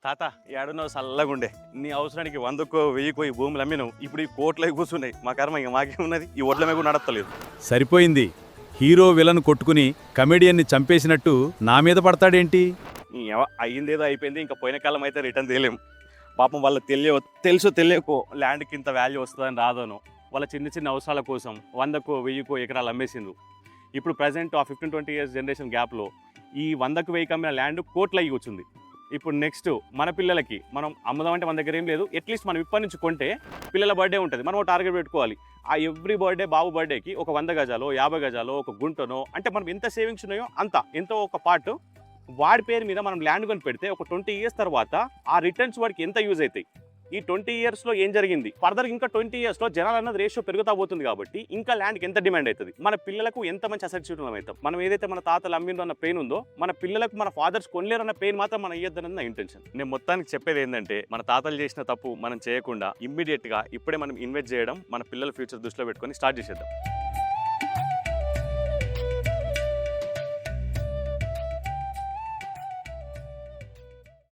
తాత ఏడున్నావు చల్లగుండే నీ అవసరానికి 100కో 1000కో ఈ భూములు అమ్మినావు ఇప్పుడు ఈ కోట్లై కూర్చున్నాయి మా కర్మ ఇంకా మాకే ఉన్నది ఈ ఒడ్ల మీద నడతలేదు. సరిపోయింది. హీరో విలన్ కొట్టుకుని కమెడియన్ని చంపేసినట్టు నా మీద పడతాడేంటి? అయ్యిందేదో అయిపోయింది, ఇంకా పోయిన కాలం అయితే రిటర్న్ చేయలేం. పాపం వాళ్ళ తెలుసో తెలియకో ల్యాండ్కి ఇంత వాల్యూ వస్తుందని రాదనో వాళ్ళ చిన్న చిన్న అవసరాల కోసం 100కో 1000కో ఎకరాలు అమ్మేసిండ్రు. ఇప్పుడు ప్రజెంట్ ఆ 15-20 ఇయర్స్ జనరేషన్ గ్యాప్లో ఈ 100కు 1000కి అమ్మిన ల్యాండ్ కోట్లై కూర్చుంది. ఇప్పుడు నెక్స్ట్ మన పిల్లలకి మనం అమ్ముదామంటే మన దగ్గర ఏం లేదు, అట్లీస్ట్ మనం ఇప్పటి నుంచి కొంటే పిల్లల బర్త్డే ఉంటుంది, మనం టార్గెట్ పెట్టుకోవాలి. ఆ ఎవ్రీ బర్త్డే బాబు బర్త్డేకి ఒక 100 గజాలో 50 గజాలో ఒక గుంటనో అంటే మనం ఎంత సేవింగ్స్ ఉన్నాయో అంత ఎంతో ఒక పార్ట్ వాడి పేరు మీద మనం ల్యాండ్ కొని పెడితే ఒక 20 ఇయర్స్ తర్వాత ఆ రిటర్న్స్ వాడికి ఎంత యూజ్ అవుతాయి. ఈ 20 ఇయర్స్లో ఏం జరిగింది, ఫర్దర్ ఇంకా 20 ఇయర్స్లో జనాలు అన్నది రేషియో పెరుగుతా పోతుంది కాబట్టి ఇంకా ల్యాండ్కి ఎంత డిమాండ్ అవుతుంది, మన పిల్లలకు ఎంత మంచి అసెట్స్ అవుతాం. మనం ఏదైతే మన తాతలు అమ్మిందో అన్న పెయిన్ ఉందో మన పిల్లలకు మన ఫాదర్స్ కొనలేరు అన్న పెయిన్ మాత్రం మనం ఇయ్యద్దన్నది నా ఇంటెన్షన్. నేను మొత్తానికి చెప్పేది ఏంటంటే మన తాతలు చేసిన తప్పు మనం చేయకుండా ఇమ్మీడియట్గా ఇప్పుడే మనం ఇన్వెస్ట్ చేయడం మన పిల్లల ఫ్యూచర్ దృష్టిలో పెట్టుకొని స్టార్ట్ చేసేద్దాం.